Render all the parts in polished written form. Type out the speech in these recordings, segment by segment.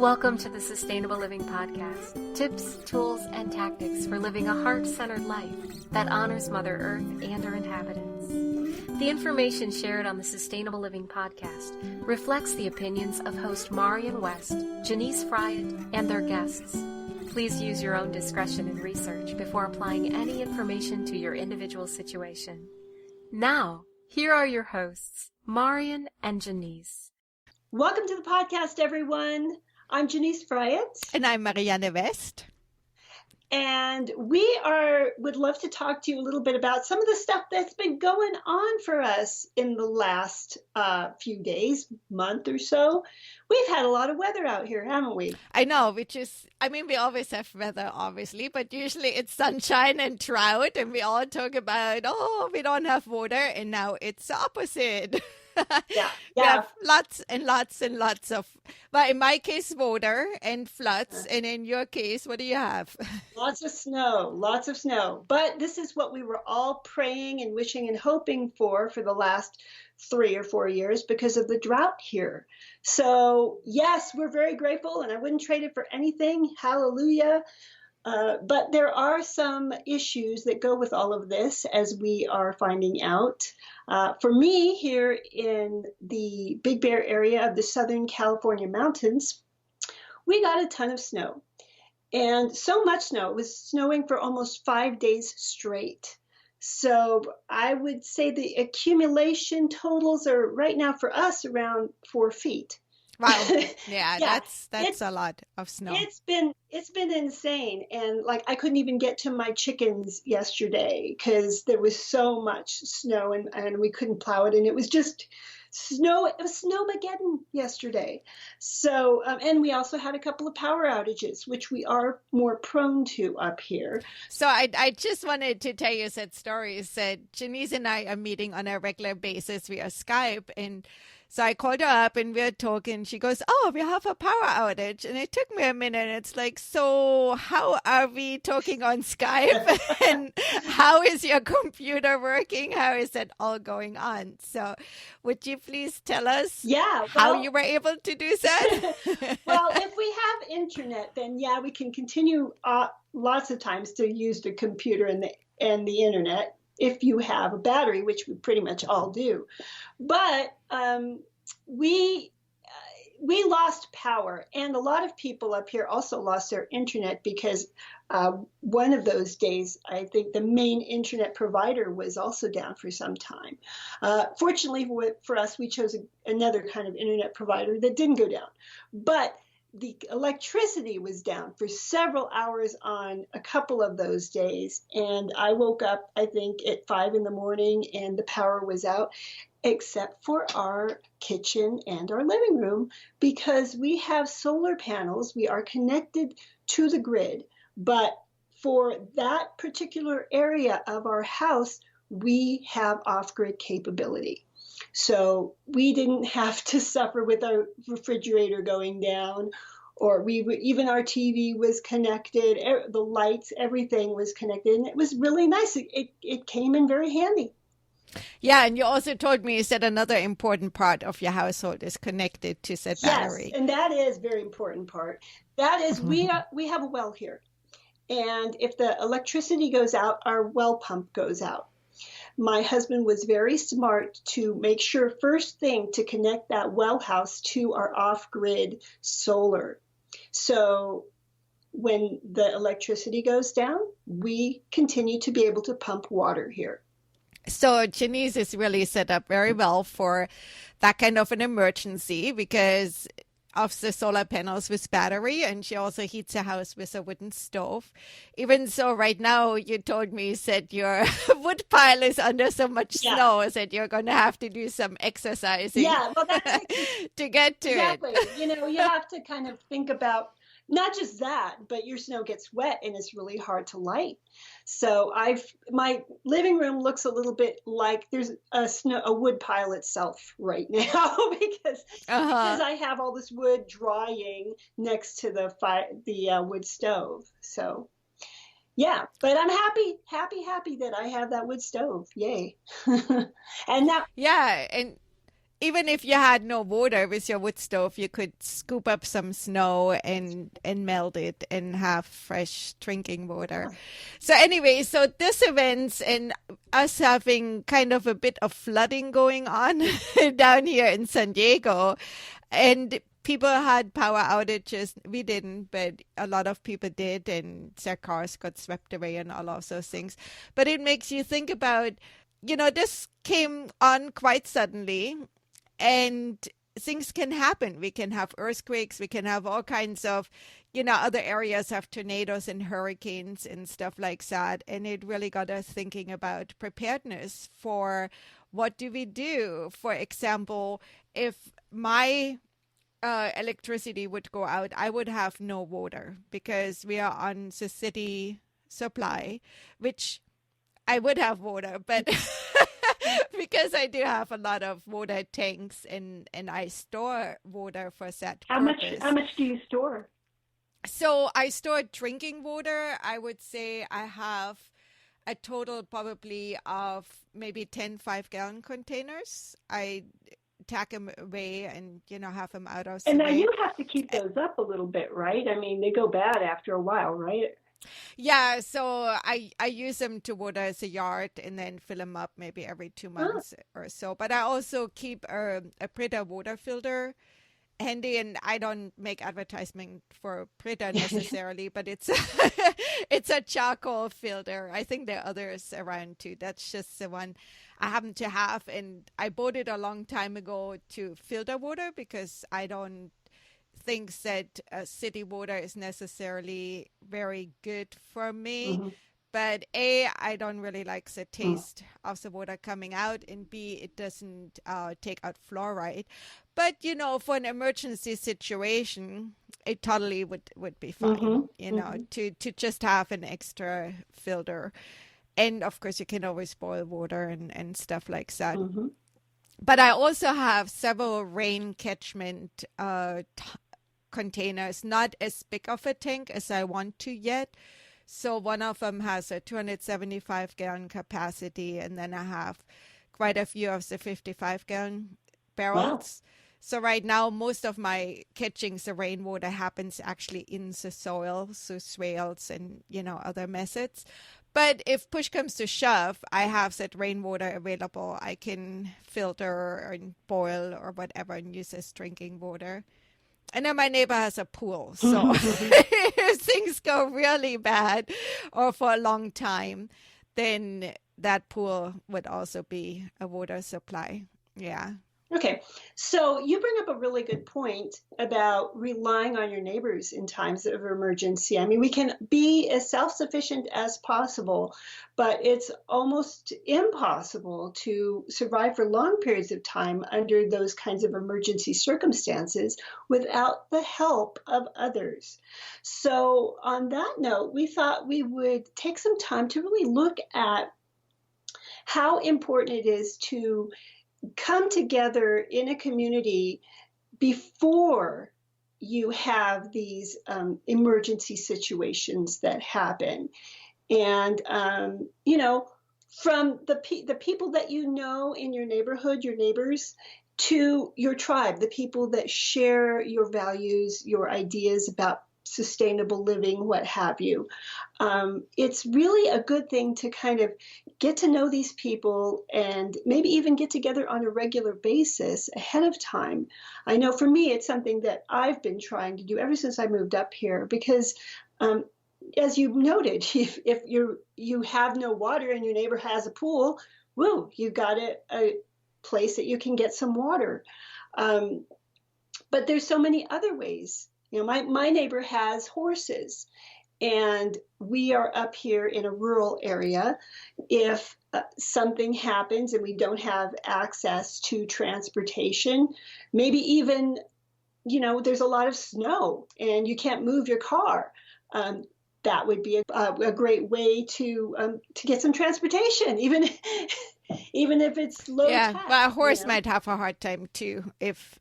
Welcome to the Sustainable Living Podcast. Tips, tools, and tactics for living a heart-centered life that honors Mother Earth and her inhabitants. The information shared on the Sustainable Living Podcast reflects the opinions of host Marian West, Janice Fryatt, and their guests. Please use your own discretion and research before applying any information to your individual situation. Now, here are your hosts, Marian and Janice. Welcome to the podcast, everyone. I'm Janice Fryatt. And I'm Marianne West. And we would love to talk to you a little bit about some of the stuff that's been going on for us in the last few days, month or so. We've had a lot of weather out here, haven't we? I know, we always have weather, obviously, but usually it's sunshine and drought, and we all talk about, we don't have water, and now it's the opposite. Yeah. We have lots and lots and lots of, well, in my case, water and floods. And in your case, what do you have? Lots of snow. But this is what we were all praying and wishing and hoping for the last 3 or 4 years because of the drought here. So, yes, we're very grateful, and I wouldn't trade it for anything. Hallelujah. But there are some issues that go with all of this, as we are finding out. For me, here in the Big Bear area of the Southern California mountains, we got a ton of snow. And so much snow. It was snowing for almost 5 days straight. So I would say the accumulation totals are right now for us around 4 feet. Wow. Yeah, that's a lot of snow. It's been insane. And like I couldn't even get to my chickens yesterday because there was so much snow and we couldn't plow it. And it was just snow. It was snowmageddon yesterday. So, and we also had a couple of power outages, which we are more prone to up here. So I just wanted to tell you that stories that Janice and I are meeting on a regular basis via Skype, and so I called her up and we were talking. She goes, we have a power outage. And it took me a minute. It's like, so how are we talking on Skype? And how is your computer working? How is that all going on? So would you please tell us how you were able to do that? Well, if we have internet, then we can continue lots of times to use the computer and the internet. If you have a battery, which we pretty much all do. But we lost power, and a lot of people up here also lost their internet because one of those days, I think the main internet provider was also down for some time. Fortunately for us, we chose another kind of internet provider that didn't go down. But the electricity was down for several hours on a couple of those days. And I woke up, I think, at 5 in the morning and the power was out, except for our kitchen and our living room, because we have solar panels. We are connected to the grid. But for that particular area of our house, we have off-grid capability. So we didn't have to suffer with our refrigerator going down, or even our TV was connected, the lights, everything was connected, and it was really nice. It came in very handy. Yeah, and you also told me that another important part of your household is connected to that battery. Yes, and that is a very important part. That is, we have a well here, and if the electricity goes out, our well pump goes out. My husband was very smart to make sure first thing to connect that well house to our off-grid solar. So when the electricity goes down, we continue to be able to pump water here. So Janice is really set up very well for that kind of an emergency because of the solar panels with battery, and she also heats her house with a wooden stove. Even so, right now, you told me that your wood pile is under so much snow that you're going to have to do some exercising to get to it. Exactly. You have to kind of think about not just that, but your snow gets wet and it's really hard to light. So my living room looks a little bit like there's a wood pile itself right now because I have all this wood drying next to the wood stove. So yeah, but I'm happy that I have that wood stove. Yay. And now, yeah, and even if you had no water with your wood stove, you could scoop up some snow and melt it and have fresh drinking water. So anyway, so this events and us having kind of a bit of flooding going on down here in San Diego, and people had power outages. We didn't, but a lot of people did, and their cars got swept away and all of those things. But it makes you think about, this came on quite suddenly, and things can happen. We can have earthquakes. We can have all kinds of, other areas have tornadoes and hurricanes and stuff like that. And it really got us thinking about preparedness for what do we do? For example, if my electricity would go out, I would have no water because we are on the city supply, which I would have water, but because I do have a lot of water tanks and I store water for that purpose. How much do you store? So I store drinking water. I would say I have a total probably of maybe 10 5-gallon containers. I tack them away and, have them out of. And now you have to keep those up a little bit, right? I mean, they go bad after a while, right? Yeah, so I use them to water the yard and then fill them up maybe every 2 months or so. But I also keep a Brita water filter handy, and I don't make advertisement for Brita necessarily, but it's it's a charcoal filter. I think there are others around too. That's just the one I happen to have, and I bought it a long time ago to filter water because I don't think that city water is necessarily very good for me. Mm-hmm. But A, I don't really like the taste of the water coming out, and B, it doesn't take out fluoride. But, for an emergency situation, it totally would be fine, to just have an extra filter. And, of course, you can always boil water and stuff like that. Mm-hmm. But I also have several rain catchment containers, not as big of a tank as I want to yet. So one of them has a 275-gallon capacity, and then I have quite a few of the 55-gallon barrels. Wow. So right now, most of my catching the rainwater happens actually in the soil, so swales and, other methods. But if push comes to shove, I have that rainwater available. I can filter and boil or whatever and use as drinking water. And then my neighbor has a pool. So if things go really bad or for a long time, then that pool would also be a water supply. Yeah. Okay, so you bring up a really good point about relying on your neighbors in times of emergency. I mean, we can be as self-sufficient as possible, but it's almost impossible to survive for long periods of time under those kinds of emergency circumstances without the help of others. So on that note, we thought we would take some time to really look at how important it is to come together in a community before you have these emergency situations that happen. And, from the people that in your neighborhood, your neighbors, to your tribe, the people that share your values, your ideas about sustainable living, what have you. It's really a good thing to kind of get to know these people and maybe even get together on a regular basis ahead of time. I know for me, it's something that I've been trying to do ever since I moved up here because as you noted, if you have no water and your neighbor has a pool, woo, you've got a place that you can get some water. But there's so many other ways. My neighbor has horses, and we are up here in a rural area. If something happens and we don't have access to transportation, maybe even, there's a lot of snow and you can't move your car. That would be a great way to get some transportation, even if it's low tech. But a horse might have a hard time too if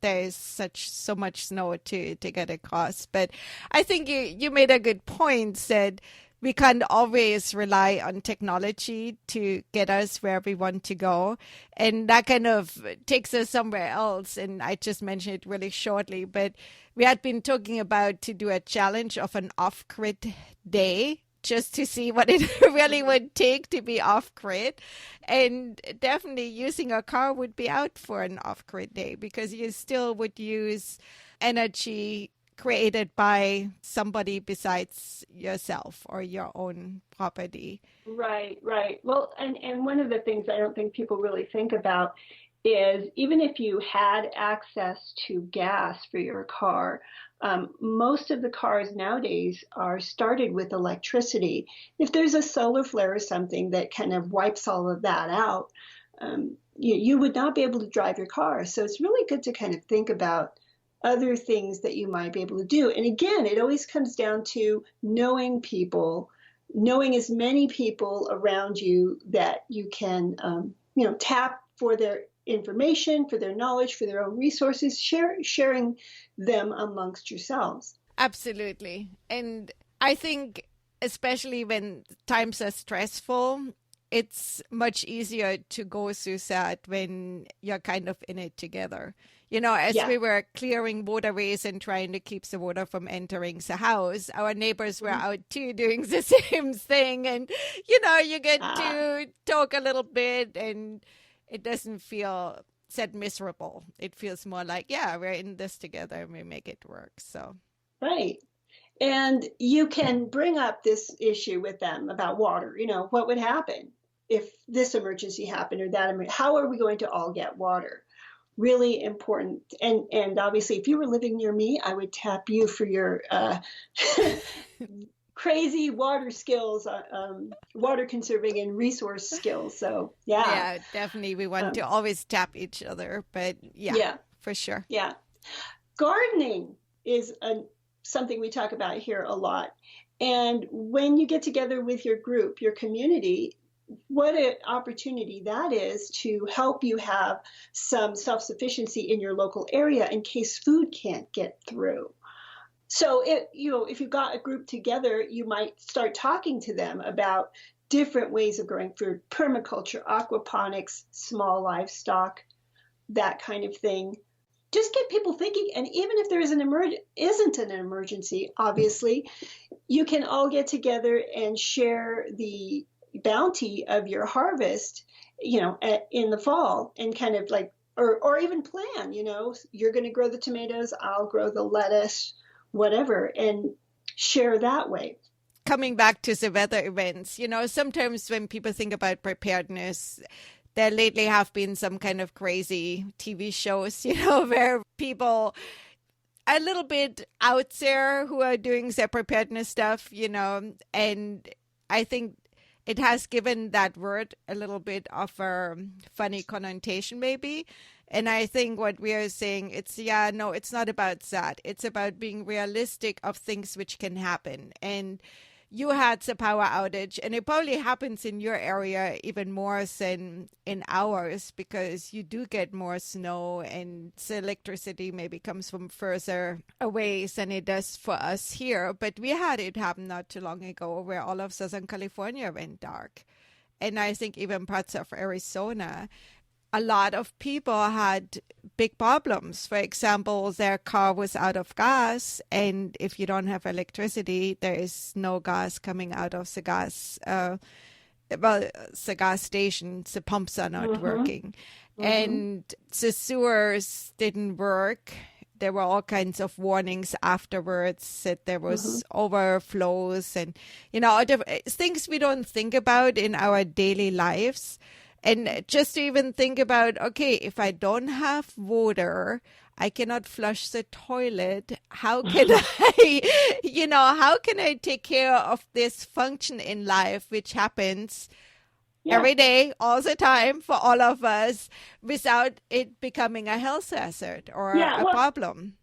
there's so much snow to get across. But I think you made a good point that we can't always rely on technology to get us where we want to go. And that kind of takes us somewhere else. And I just mentioned it really shortly, but we had been talking about to do a challenge of an off-grid day just to see what it really would take to be off-grid. And definitely using a car would be out for an off-grid day because you still would use energy created by somebody besides yourself or your own property. Right, right. Well, and one of the things I don't think people really think about is even if you had access to gas for your car, most of the cars nowadays are started with electricity. If there's a solar flare or something that kind of wipes all of that out, you would not be able to drive your car. So it's really good to kind of think about other things that you might be able to do. And again, it always comes down to knowing people, knowing as many people around you that you can, tap for their information, for their knowledge, for their own resources, sharing them amongst yourselves. Absolutely. And I think especially when times are stressful, it's much easier to go through that when you're kind of in it together. As we were clearing waterways and trying to keep the water from entering the house, our neighbors were out too doing the same thing. And, you get to talk a little bit and it doesn't feel that miserable. It feels more like, yeah, we're in this together and we make it work. So. Right. And you can bring up this issue with them about water. What would happen if this emergency happened or that emergency? How are we going to all get water? Really important. And obviously, if you were living near me, I would tap you for your crazy water skills, water conserving and resource skills. So, yeah. Yeah, definitely. We want to always tap each other. But yeah, for sure. Yeah. Gardening is something we talk about here a lot. And when you get together with your group, your community, what an opportunity that is to help you have some self-sufficiency in your local area in case food can't get through. So if you've got a group together, you might start talking to them about different ways of growing food, permaculture, aquaponics, small livestock, that kind of thing. Just get people thinking. And even if there isn't an emergency, obviously, you can all get together and share the bounty of your harvest, in the fall and kind of like, or even plan, you're going to grow the tomatoes, I'll grow the lettuce, whatever, and share that way. Coming back to the weather events, sometimes when people think about preparedness, there lately have been some kind of crazy TV shows, where people a little bit out there who are doing their preparedness stuff, and I think it has given that word a little bit of a funny connotation maybe. And I think what we are saying, it's not about that. It's about being realistic of things which can happen. And you had the power outage, and it probably happens in your area even more than in ours because you do get more snow and the electricity maybe comes from further away than it does for us here. But we had it happen not too long ago where all of Southern California went dark. And I think even parts of Arizona, a lot of people had big problems. For example, their car was out of gas, and if you don't have electricity, there is no gas coming out of the gas. The gas stations, the pumps are not working, and the sewers didn't work. There were all kinds of warnings afterwards that there was overflows and things we don't think about in our daily lives. And just to even think about, okay, if I don't have water, I cannot flush the toilet. How can how can I take care of this function in life, which happens every day, all the time for all of us without it becoming a health hazard or a problem?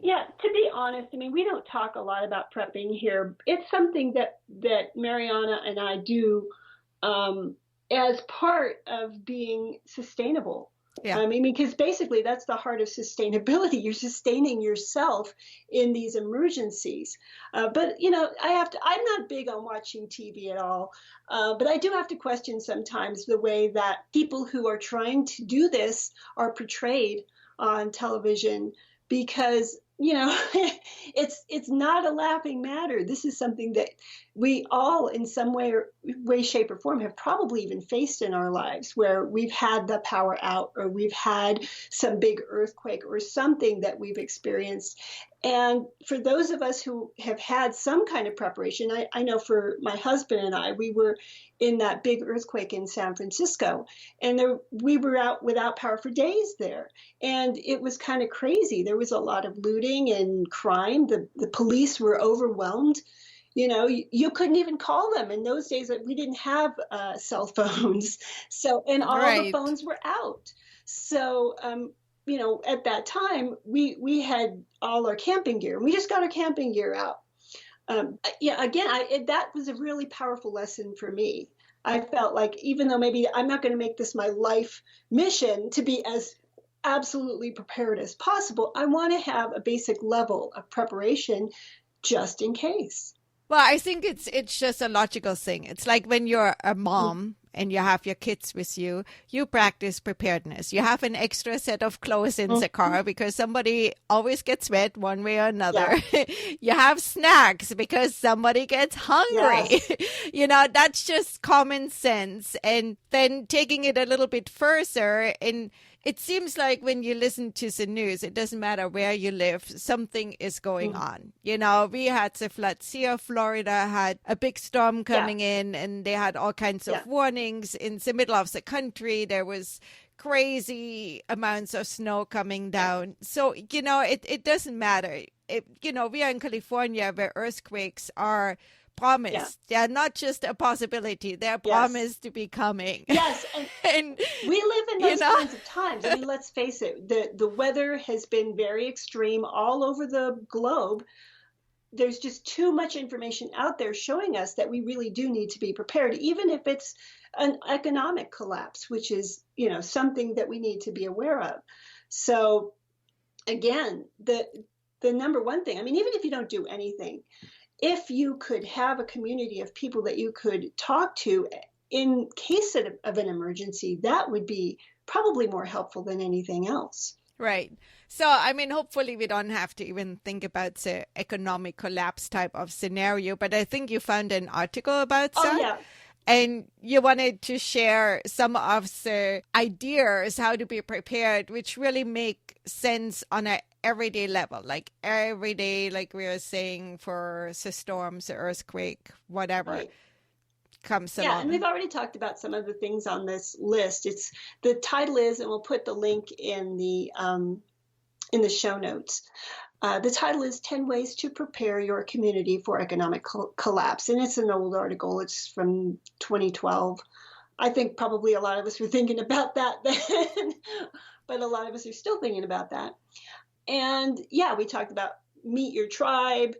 Yeah, to be honest, we don't talk a lot about prepping here. It's something that Mariana and I do as part of being sustainable. Yeah. I mean, because basically that's the heart of sustainability. You're sustaining yourself in these emergencies. But I'm not big on watching TV at all. But I do have to question sometimes the way that people who are trying to do this are portrayed on television, because it's not a laughing matter. This is something that we all, in some way, shape, or form, have probably even faced in our lives, where we've had the power out, or we've had some big earthquake or something that we've experienced. And for those of us who have had some kind of preparation, I know for my husband and I, we were in that big earthquake in San Francisco, and we were out without power for days there. And it was kind of crazy. There was a lot of looting and crime. The police were overwhelmed. You couldn't even call them in those days. That we didn't have cell phones, and all the Right. phones were out. So at that time, we had all our camping gear. We just got our camping gear out. That was a really powerful lesson for me. I felt like, even though maybe I'm not going to make this my life mission to be as absolutely prepared as possible, I want to have a basic level of preparation just in case. Well, I think it's just a logical thing. It's like when you're a mom and you have your kids with you, you practice preparedness. You have an extra set of clothes in the car because somebody always gets wet one way or another. Yeah. You have snacks because somebody gets hungry. Yes. That's just common sense. And then taking it a little bit further, and it seems like when you listen to the news, it doesn't matter where you live, something is going on. We had the floods here. Florida had a big storm coming in, and they had all kinds of warnings in the middle of the country. There was crazy amounts of snow coming down. So, it doesn't matter. We are in California, where earthquakes are promised. Yeah. They're not just a possibility. They're promised to be coming. Yes. And we live in those kinds of times. I mean, let's face it, the weather has been very extreme all over the globe. There's just too much information out there showing us that we really do need to be prepared, even if it's an economic collapse, which is, something that we need to be aware of. So again, the number one thing, I mean, even if you don't do anything, if you could have a community of people that you could talk to in case of an emergency, that would be probably more helpful than anything else. Right. So, I mean, hopefully we don't have to even think about the economic collapse type of scenario, but I think you found an article about that. Oh, yeah. And you wanted to share some of the ideas how to be prepared, which really make sense on an everyday level, like every day, like we were saying, for the storms, the earthquake, whatever comes along. Yeah, and we've already talked about some of the things on this list. The title is, and we'll put the link in the show notes. The title is 10 Ways to Prepare Your Community for Economic Collapse. And it's an old article. It's from 2012. I think probably a lot of us were thinking about that then, but a lot of us are still thinking about that. And we talked about meet your tribe,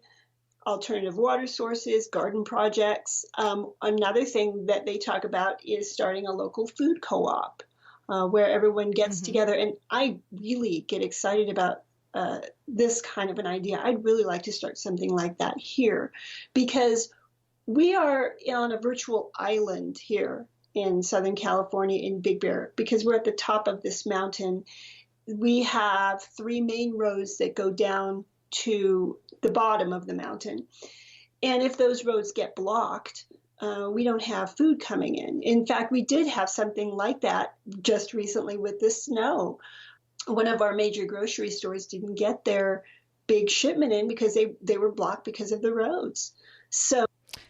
alternative water sources, garden projects. Another thing that they talk about is starting a local food co-op where everyone gets together. And I really get excited about this kind of an idea. I'd really like to start something like that here, because we are on a virtual island here in Southern California in Big Bear, because we're at the top of this mountain. We have 3 main roads that go down to the bottom of the mountain. And if those roads get blocked, we don't have food coming in. In fact, we did have something like that just recently with the snow. One of our major grocery stores didn't get their big shipment in because they were blocked because of the roads. So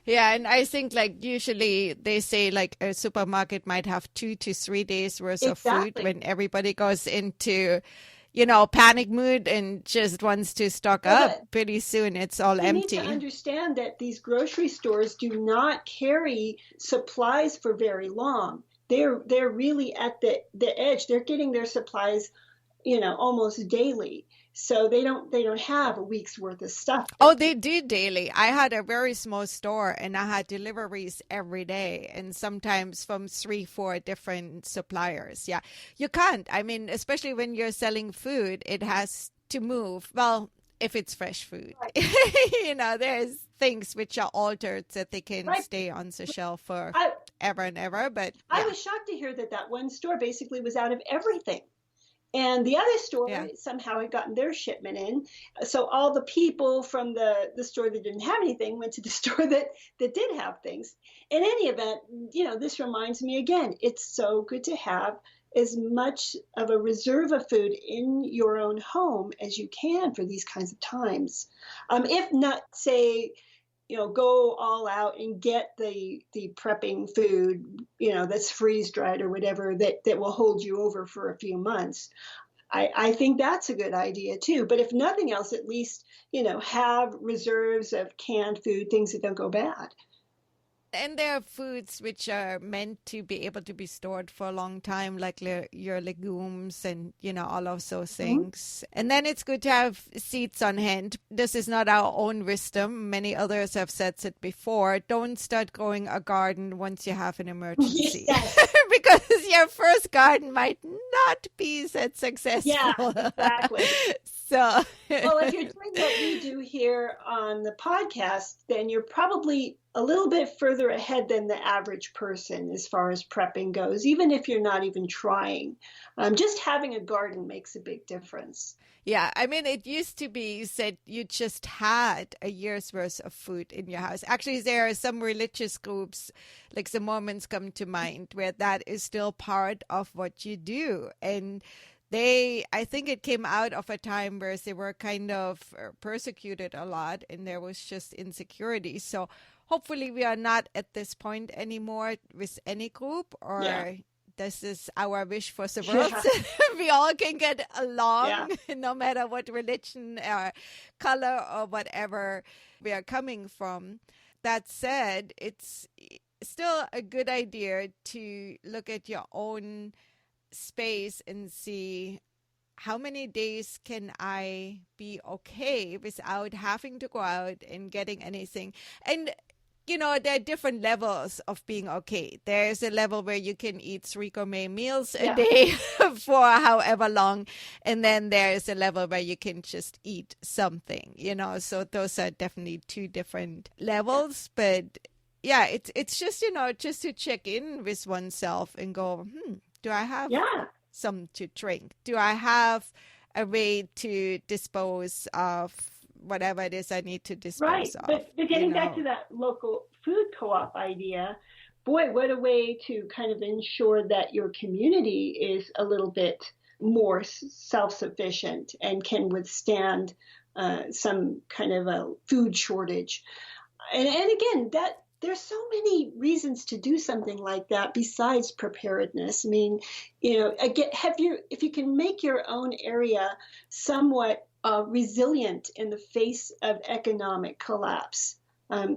yeah, and I think like usually they say like a supermarket might have 2 to 3 days worth of food when everybody goes into, panic mood and just wants to stock up. Pretty soon it's all empty. You need to understand that these grocery stores do not carry supplies for very long. They're really at the edge. They're getting their supplies, almost daily. So they don't have a week's worth of stuff. Oh, they do daily. I had a very small store and I had deliveries every day and sometimes from 3, 4 different suppliers. Yeah, you can't. I mean, especially when you're selling food, it has to move. Well, if it's fresh food, Right. there's things which are altered so that they can Right. stay on the shelf for I, ever and ever. But I yeah, was shocked to hear that one store basically was out of everything. And the other store yeah. somehow had gotten their shipment in. So all the people from the store that didn't have anything went to the store that did have things. In any event, this reminds me again, it's so good to have as much of a reserve of food in your own home as you can for these kinds of times. If not, say, go all out and get the prepping food, that's freeze dried or whatever that will hold you over for a few months. I think that's a good idea too. But if nothing else, at least, have reserves of canned food, things that don't go bad. And there are foods which are meant to be able to be stored for a long time, like your legumes and, all of those Mhm. things. And then it's good to have seeds on hand. This is not our own wisdom. Many others have said it before. Don't start growing a garden once you have an emergency. Yes. Because your first garden might not be that Yeah, successful. exactly. So, Well, if you're doing what we do here on the podcast, then you're probably a little bit further ahead than the average person as far as prepping goes, even if you're not even trying. Just having a garden makes a big difference. yeah, I mean, it used to be you said you just had a year's worth of food in your house. Actually, there are some religious groups, like the Mormons come to mind, where that is still part of what you do. And I think it came out of a time where they were kind of persecuted a lot and there was just insecurity. So hopefully we are not at this point anymore with any group, Yeah. or this is our wish for the world. Yeah. We all can get along, Yeah. no matter what religion or color or whatever we are coming from. That said, it's still a good idea to look at your own space and see how many days can I be okay without having to go out and getting anything. And there are different levels of being okay. There's a level where you can eat 3 gourmet meals a Yeah. day for however long. And then there's a level where you can just eat something, So those are definitely 2 different levels. But yeah, it's just, just to check in with oneself and go, do I have Yeah. some to drink? Do I have a way to dispose of whatever it is I need to Right. dispose of? But getting back to that local food co-op idea, boy, what a way to kind of ensure that your community is a little bit more self-sufficient and can withstand some kind of a food shortage. And again, there's so many reasons to do something like that besides preparedness. I mean, again, if you can make your own area somewhat resilient in the face of economic collapse,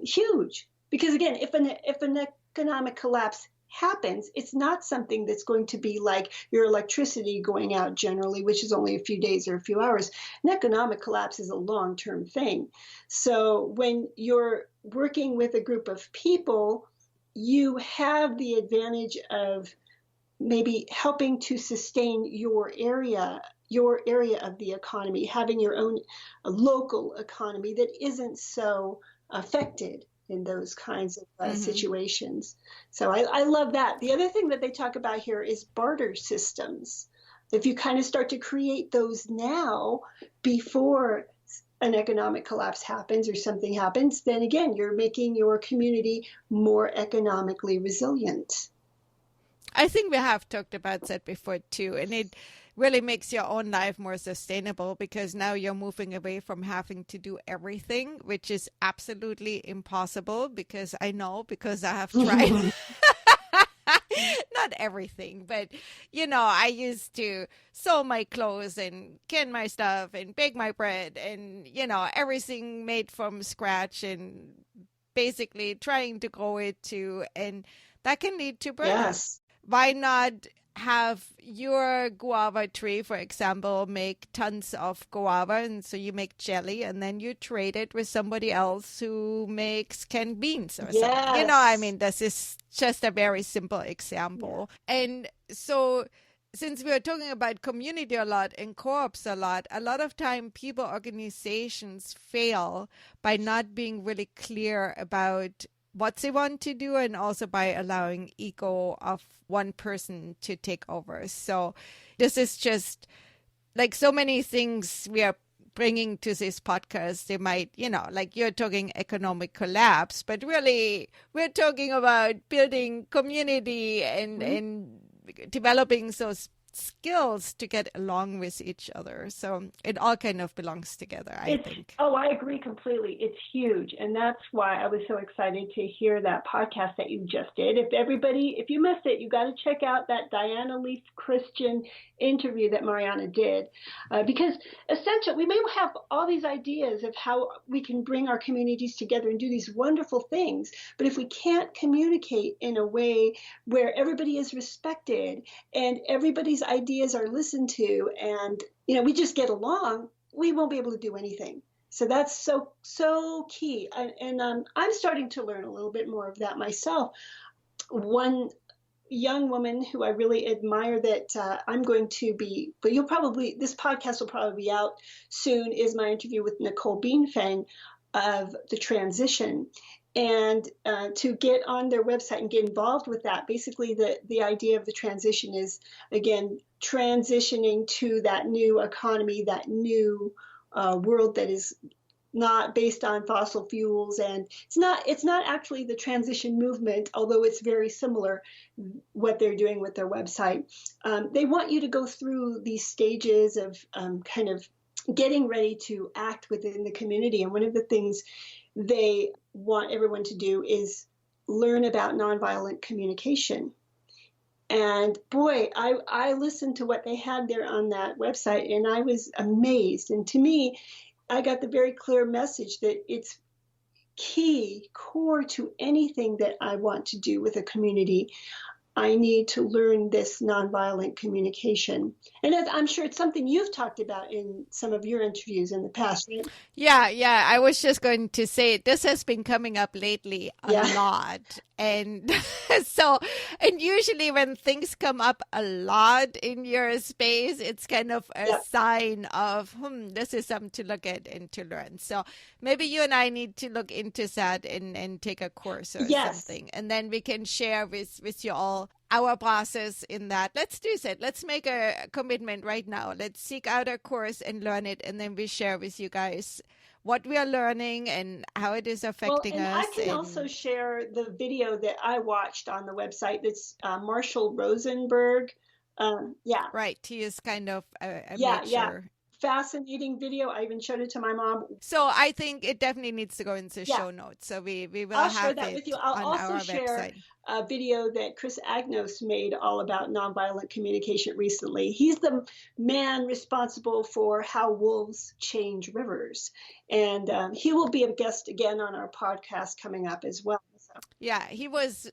huge. Because again, if an economic collapse happens, it's not something that's going to be like your electricity going out generally, which is only a few days or a few hours. An economic collapse is a long-term thing. So when you're working with a group of people, you have the advantage of maybe helping to sustain your area of the economy, having your own local economy that isn't so affected in those kinds of situations. So I love that. The other thing that they talk about here is barter systems. If you kind of start to create those now before an economic collapse happens or something happens, then again, you're making your community more economically resilient. I think we have talked about that before too, and it really makes your own life more sustainable because now you're moving away from having to do everything, which is absolutely impossible because I have tried. Not everything, but I used to sew my clothes and can my stuff and bake my bread and everything made from scratch and basically trying to grow it too, and that can lead to burnout. Yes. Why not have your guava tree, for example, make tons of guava, and so you make jelly, and then you trade it with somebody else who makes canned beans or something. You know, I Yes. mean, this is just a very simple example. And so since we are talking about community a lot and co-ops a lot of time people, organizations fail by not being really clear about what they want to do, and also by allowing ego of one person to take over. So this is just like so many things we are bringing to this podcast. They might, like you're talking economic collapse, but really we're talking about building community and developing those skills to get along with each other. So it all kind of belongs together, I think. Oh, I agree completely. It's huge. And that's why I was so excited to hear that podcast that you just did. If you missed it, you got to check out that Diana Leaf Christian interview that Mariana did. Because essentially, we may have all these ideas of how we can bring our communities together and do these wonderful things. But if we can't communicate in a way where everybody is respected and everybody's ideas are listened to, and we just get along, we won't be able to do anything. So that's so key. And I'm starting to learn a little bit more of that myself. One young woman who I really admire that I'm going to be, but this podcast will probably be out soon, is my interview with Nicole Bienfang of The Transition. And to get on their website and get involved with that, basically the idea of the transition is, again, transitioning to that new economy, that new world that is not based on fossil fuels. And it's not actually the transition movement, although it's very similar what they're doing with their website. They want you to go through these stages of kind of getting ready to act within the community. And one of the things they want everyone to do is learn about nonviolent communication. And boy, I listened to what they had there on that website, and I was amazed. And to me, I got the very clear message that it's core to anything that I want to do with a community. I need to learn this nonviolent communication. And I'm sure it's something you've talked about in some of your interviews in the past, right? Yeah. I was just going to say this has been coming up lately a lot. And and usually when things come up a lot in your space, it's kind of a sign of, this is something to look at and to learn. So maybe you and I need to look into that and take a course or something. And then we can share with you all our process in that. Let's do that. Let's make a commitment right now. Let's seek out a course and learn it. And then we share with you guys what we are learning and how it is affecting us. I can also share the video that I watched on the website. That's Marshall Rosenberg. Right. He is kind of a major. Fascinating video. I even showed it to my mom. So I think it definitely needs to go into show notes. So we will I'll have share that it with you. I'll on also our share website. A video that Chris Agnos made all about nonviolent communication recently. He's the man responsible for how wolves change rivers. And he will be a guest again on our podcast coming up as well. So. Yeah, he was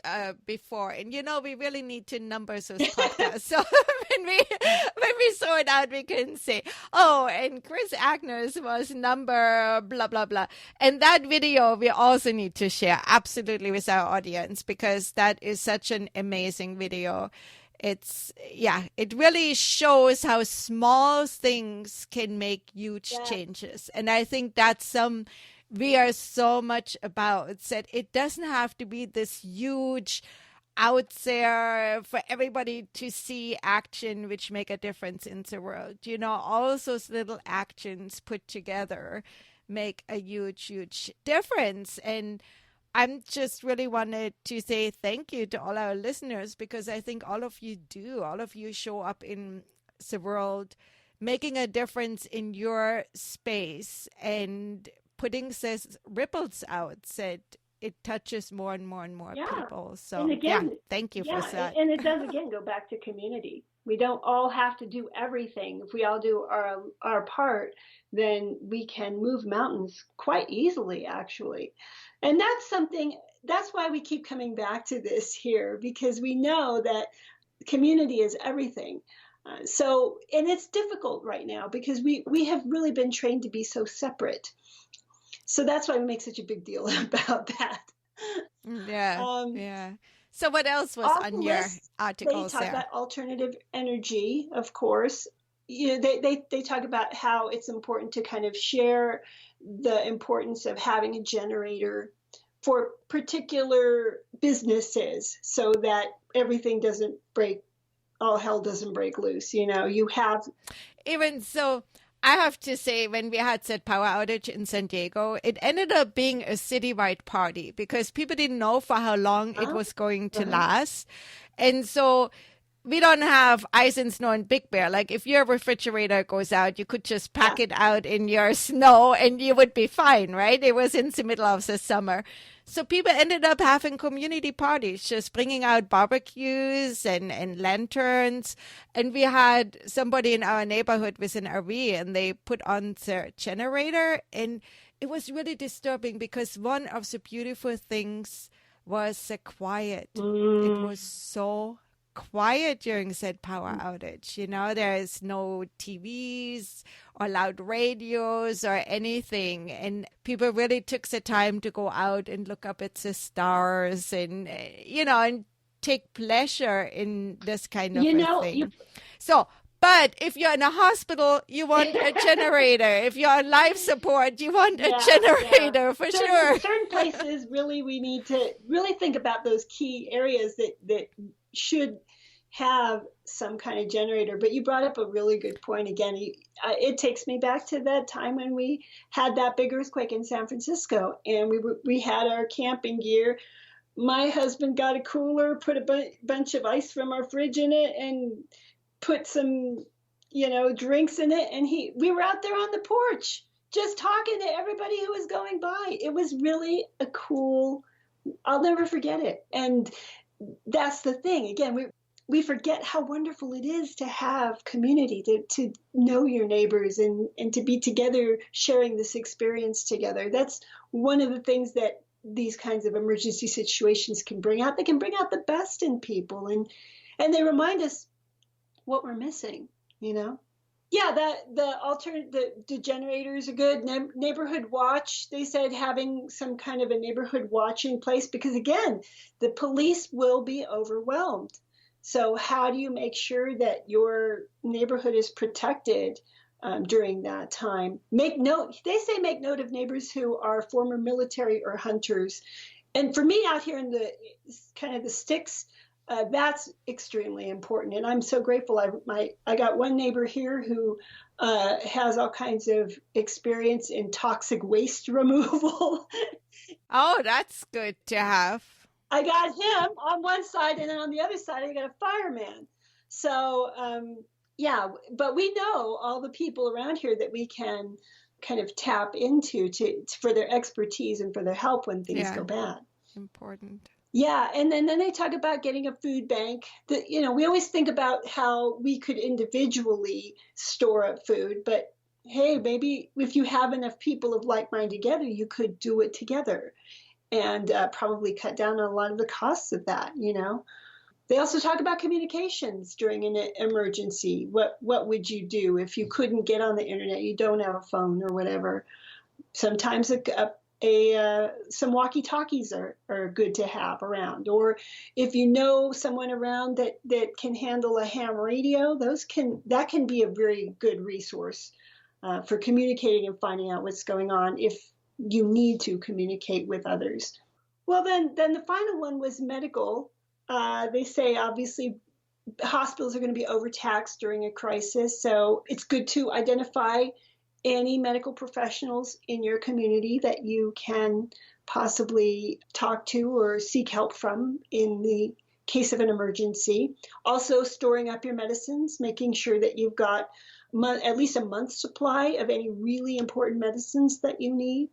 before. And, we really need to number those podcasts. So when we sort out, we can say, oh, and Chris Agnos was number blah, blah, blah. And that video we also need to share absolutely with our audience, because that is such an amazing video. It really shows how small things can make huge changes. And I think that's we are so much about that. It doesn't have to be this huge out there for everybody to see action which make a difference in the world. All those little actions put together make a huge difference. And I'm just really wanted to say thank you to all our listeners, because I think all of you show up in the world, making a difference in your space and putting these ripples out that it touches more and more and more people. So and again, thank you for that. And it does again go back to community. We don't all have to do everything. If we all do our part, then we can move mountains quite easily, actually. And that's why we keep coming back to this here, because we know that community is everything. And it's difficult right now because we have really been trained to be so separate. So that's why we make such a big deal about that. Yeah, yeah. So what else was Off on the your list, articles they talk there? about alternative energy, of course. They talk about how it's important to kind of share the importance of having a generator for particular businesses so that everything doesn't break, all hell doesn't break loose. You have. Even so, I have to say, when we had that power outage in San Diego, it ended up being a citywide party because people didn't know for how long it was going to last. And so we don't have ice and snow and Big Bear. Like if your refrigerator goes out, you could just pack it out in your snow and you would be fine, right? It was in the middle of the summer. So people ended up having community parties, just bringing out barbecues and lanterns. And we had somebody in our neighborhood with an RV and they put on their generator. And it was really disturbing because one of the beautiful things was the quiet. It was so quiet during said power outage. There is no TVs or loud radios or anything. And people really took the time to go out and look up at the stars and, and take pleasure in this kind of a thing. But if you're in a hospital, you want a generator. If you're on life support, you want a generator for sure. Certain places, really, we need to really think about those key areas that should have some kind of generator. But you brought up a really good point again. It takes me back to that time when we had that big earthquake in San Francisco, and we had our camping gear. My husband got a cooler, put a bunch of ice from our fridge in it, and put some, drinks in it. And we were out there on the porch just talking to everybody who was going by. It was really a cool, I'll never forget it. And that's the thing. Again, we forget how wonderful it is to have community, to know your neighbors and to be together, sharing this experience together. That's one of the things that these kinds of emergency situations can bring out. They can bring out the best in people, and they remind us what we're missing, Yeah, the generators are good. Neighborhood watch, they said having some kind of a neighborhood watch in place because, again, the police will be overwhelmed. So how do you make sure that your neighborhood is protected during that time? Make note of neighbors who are former military or hunters. And for me out here in the kind of the sticks, that's extremely important. And I'm so grateful. I got one neighbor here who has all kinds of experience in toxic waste removal. Oh, that's good to have. I got him on one side, and then on the other side, I got a fireman. So, but we know all the people around here that we can kind of tap into for their expertise and for their help when things go bad. Important. Yeah, and then they talk about getting a food bank. We always think about how we could individually store up food, but hey, maybe if you have enough people of like mind together, you could do it together and probably cut down on a lot of the costs of that, They also talk about communications during an emergency. What would you do if you couldn't get on the internet, you don't have a phone or whatever? Sometimes some walkie-talkies are good to have around. Or if you know someone around that can handle a ham radio, that can be a very good resource for communicating and finding out what's going on if you need to communicate with others. Well, then the final one was medical. They say, obviously, hospitals are going to be overtaxed during a crisis. So it's good to identify any medical professionals in your community that you can possibly talk to or seek help from in the case of an emergency. Also, storing up your medicines, making sure that you've got at least a month's supply of any really important medicines that you need.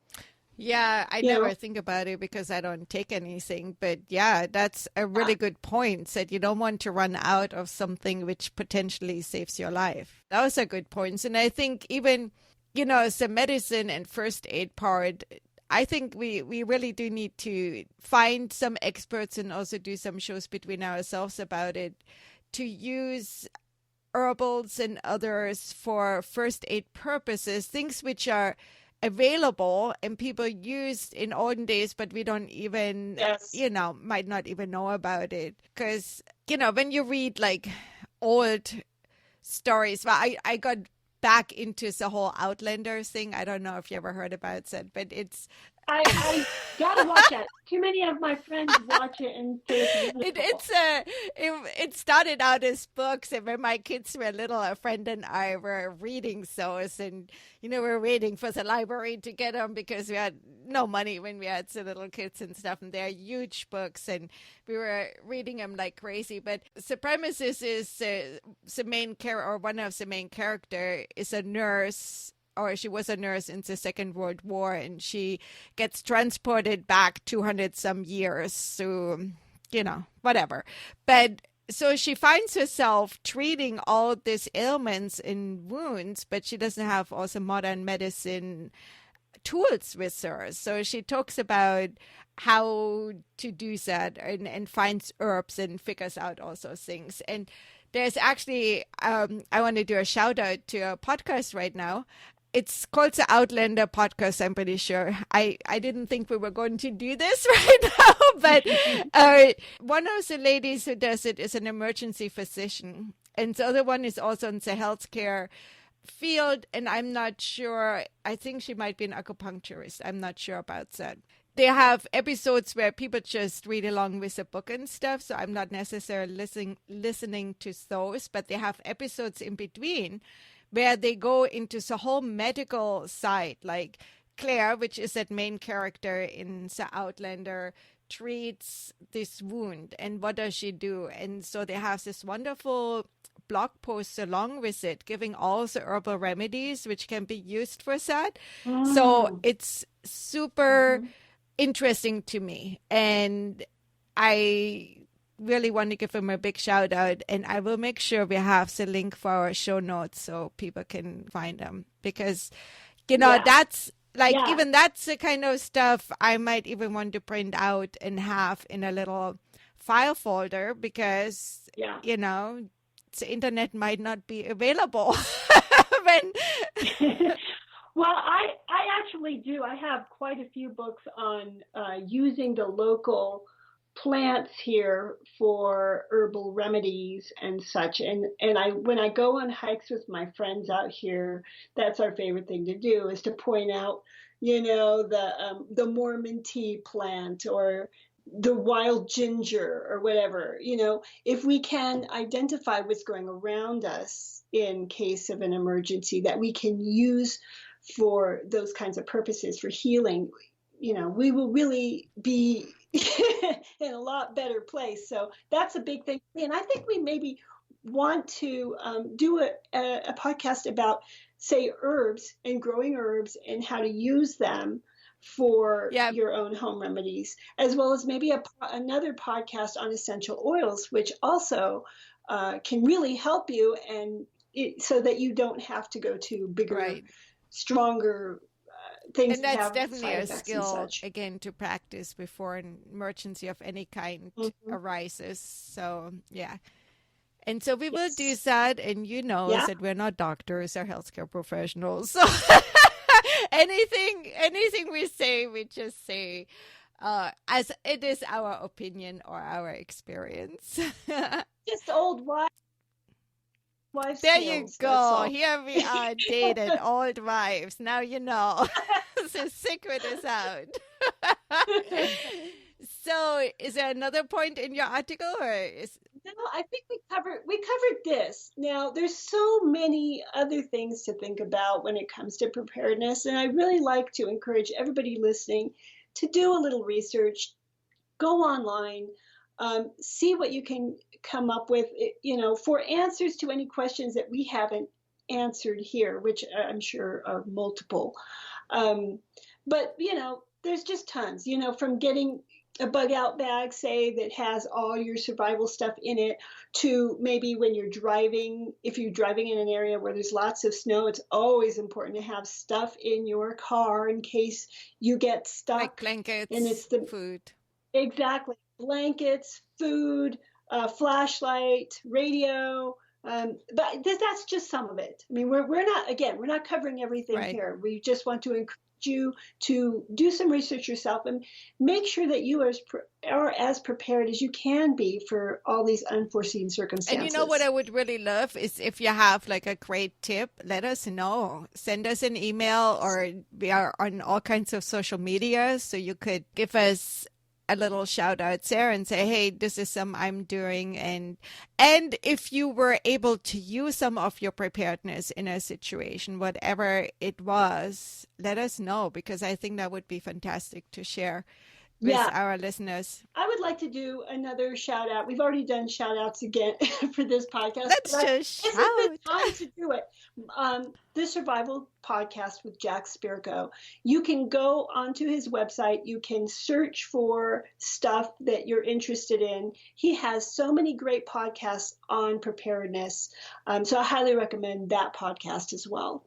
Yeah, I never think about it because I don't take anything. But yeah, that's a really good point, that you don't want to run out of something which potentially saves your life. Those are good points. And I think even, the medicine and first aid part, I think we really do need to find some experts and also do some shows between ourselves about it to use herbals and others for first aid purposes, things which are available and people used in olden days, but we don't even, Yes. might not even know about it. Because, when you read like old stories, well, I got back into the whole Outlanders thing. I don't know if you ever heard about it, but it's I gotta watch it. Too many of my friends watch it and say it's wonderful. it started out as books, and when my kids were little, a friend and I were reading those, and we were waiting for the library to get them because we had no money when we had the little kids and stuff, and they're huge books, and we were reading them like crazy. But the premise is the main character, or one of the main character, is a nurse, or she was a nurse in the Second World War, and she gets transported back 200 some years to, whatever. But so she finds herself treating all these ailments and wounds, but she doesn't have also modern medicine tools with her. So she talks about how to do that and finds herbs and figures out all those things. And there's actually, I want to do a shout out to a podcast right now. It's called the Outlander podcast, I'm pretty sure. I didn't think we were going to do this right now, but one of the ladies who does it is an emergency physician. And the other one is also in the healthcare field, and I'm not sure. I think she might be an acupuncturist. I'm not sure about that. They have episodes where people just read along with the book and stuff, so I'm not necessarily listening to those, but they have episodes in between where they go into the whole medical side, like Claire, which is that main character in the Outlander, treats this wound, and what does she do? And so they have this wonderful blog post along with it, giving all the herbal remedies which can be used for that. So it's super interesting to me, and I really want to give them a big shout out, and I will make sure we have the link for our show notes so people can find them, because that's like, even that's the kind of stuff I might even want to print out and have in a little file folder, because the internet might not be available when Well, I actually do. I have quite a few books on using the local plants here for herbal remedies and such. And when I go on hikes with my friends out here, that's our favorite thing to do, is to point out, the Mormon tea plant or the wild ginger or whatever. If we can identify what's going around us in case of an emergency that we can use for those kinds of purposes for healing, we will really be in a lot better place. So that's a big thing. And I think we maybe want to do a podcast about, say, herbs and growing herbs and how to use them for your own home remedies, as well as maybe another podcast on essential oils, which also can really help you, and so that you don't have to go to bigger, stronger things. And that's definitely a skill, again, to practice before an emergency of any kind arises. So, and so we will do that, and that we're not doctors or healthcare professionals. So anything we say, we just say as it is our opinion or our experience. Just old wives. There you go. Here we are, dated old wives. Now you know. The secret is out. So, is there another point in your article, or is? No, I think we covered this. Now, there's so many other things to think about when it comes to preparedness, and I really like to encourage everybody listening to do a little research, go online, see what you can come up with, for answers to any questions that we haven't answered here, which I'm sure are multiple. But, there's just tons, from getting a bug out bag, say, that has all your survival stuff in it, to maybe when you're driving, if you're driving in an area where there's lots of snow, it's always important to have stuff in your car in case you get stuck. Like blankets, and it's food. Exactly. Blankets, food, flashlight, radio. But that's just some of it. I mean, we're not covering everything Right. here. We just want to encourage you to do some research yourself and make sure that you are as prepared as you can be for all these unforeseen circumstances. And you know what I would really love is if you have like a great tip, let us know. Send us an email, or we are on all kinds of social media, so you could give us a little shout out there and say, hey, this is something I'm doing. And if you were able to use some of your preparedness in a situation, whatever it was, let us know, because I think that would be fantastic to share with our listeners. I would like to do another shout out. We've already done shout outs again for this podcast. Let's just shout. This is the time to do it. The Survival Podcast with Jack Spirko. You can go onto his website. You can search for stuff that you're interested in. He has so many great podcasts on preparedness. So I highly recommend that podcast as well.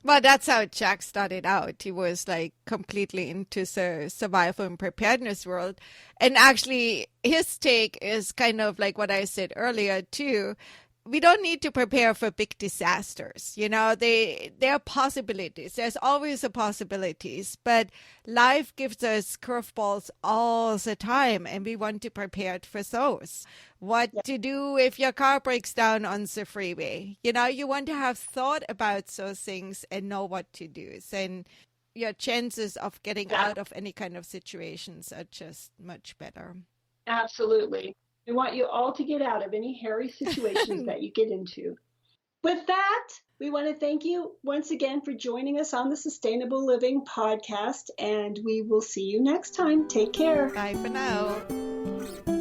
Well, that's how Jack started out. He was like completely into the survival and preparedness world. And actually, his take is kind of like what I said earlier, too. We don't need to prepare for big disasters. You know, there are possibilities. There's always a possibilities, but life gives us curveballs all the time, and we want to prepare for those. What to do if your car breaks down on the freeway? You know, you want to have thought about those things and know what to do. And your chances of getting out of any kind of situations are just much better. Absolutely. We want you all to get out of any hairy situations that you get into. With that, we want to thank you once again for joining us on the Sustainable Living Podcast, and we will see you next time. Take care. Bye for now.